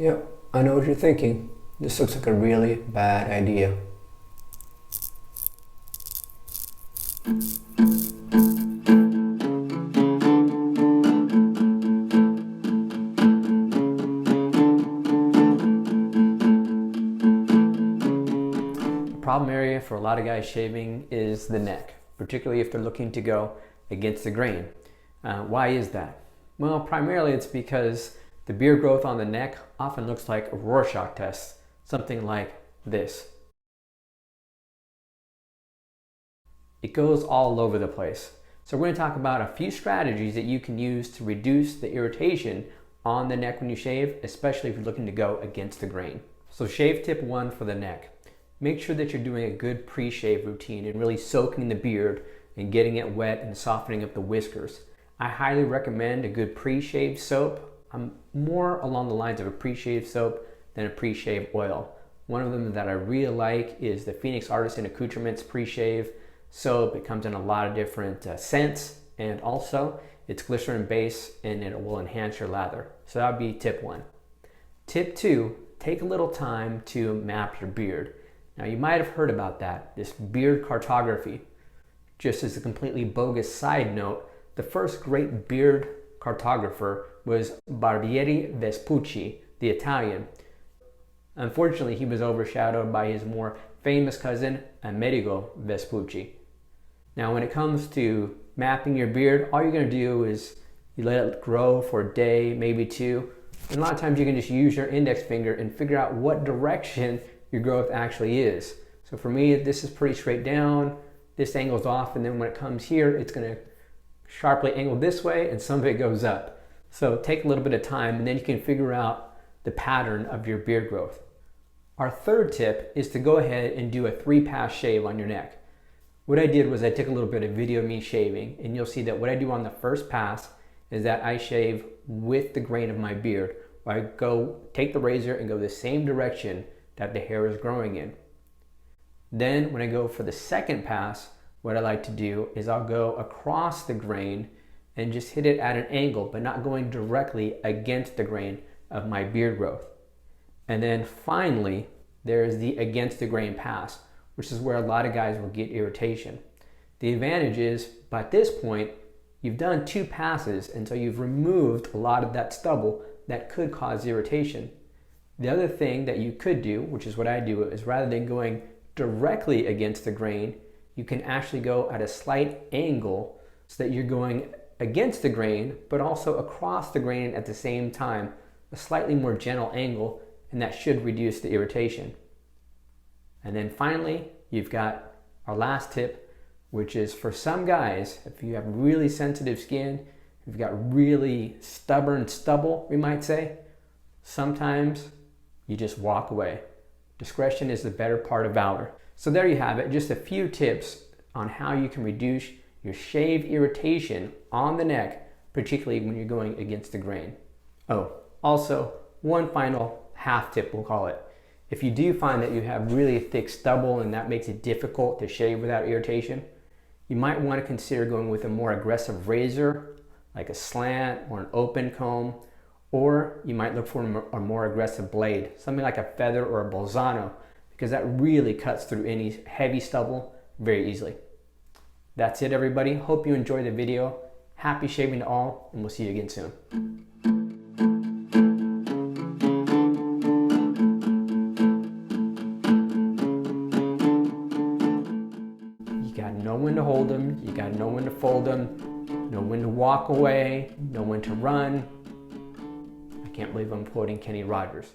Yep, I know what you're thinking. This looks like a really bad idea. Problem area for a lot of guys shaving is the neck, particularly if they're looking to go against the grain. Why is that? Well, primarily it's because the beard growth on the neck often looks like a Rorschach test, something like this. It goes all over the place. So we're going to talk about a few strategies that you can use to reduce the irritation on the neck when you shave, especially if you're looking to go against the grain. So shave tip 1 for the neck. Make sure that you're doing a good pre-shave routine and really soaking the beard and getting it wet and softening up the whiskers. I highly recommend a good pre-shave soap. I'm more along the lines of a pre-shave soap than a pre-shave oil. One of them that I really like is the Phoenix Artisan Accoutrements pre-shave soap. It comes in a lot of different scents, and also it's glycerin based and it will enhance your lather. So that would be tip 1. Tip 2, take a little time to map your beard. Now you might have heard about that, this beard cartography. Just as a completely bogus side note, the first great beard cartographer was Barbieri Vespucci, the Italian. Unfortunately, he was overshadowed by his more famous cousin, Amerigo Vespucci. Now when it comes to mapping your beard, all you're going to do is you let it grow for a day, maybe 2. And a lot of times you can just use your index finger and figure out what direction your growth actually is. So for me, this is pretty straight down, this angle's off, and then when it comes here, it's going to sharply angle this way and some of it goes up. So take a little bit of time and then you can figure out the pattern of your beard growth. Our third tip is to go ahead and do a 3-pass shave on your neck. What I did was I took a little bit of video of me shaving, and you'll see that what I do on the first pass is that I shave with the grain of my beard, where I go take the razor and go the same direction that the hair is growing in. Then when I go for the second pass, what I like to do is I'll go across the grain and just hit it at an angle, but not going directly against the grain of my beard growth. And then finally, there's the against the grain pass, which is where a lot of guys will get irritation. The advantage is, by this point, you've done 2 passes, and so you've removed a lot of that stubble that could cause irritation. The other thing that you could do, which is what I do, is rather than going directly against the grain, you can actually go at a slight angle so that you're going against the grain, but also across the grain at the same time, a slightly more gentle angle, and that should reduce the irritation. And then finally, you've got our last tip, which is for some guys, if you have really sensitive skin, if you've got really stubborn stubble, we might say, sometimes you just walk away. Discretion is the better part of valor. So there you have it, just a few tips on how you can reduce your shave irritation on the neck, particularly when you're going against the grain. Oh, also, one final half tip, we'll call it. If you do find that you have really thick stubble and that makes it difficult to shave without irritation, you might want to consider going with a more aggressive razor, like a slant or an open comb, or you might look for a more aggressive blade, something like a feather or a Bolzano, because that really cuts through any heavy stubble very easily. That's it, everybody. Hope you enjoyed the video. Happy shaving to all, and we'll see you again soon. You gotta know when to hold them, you gotta know when to fold them, know when to walk away, know when to run. I can't believe I'm quoting Kenny Rogers.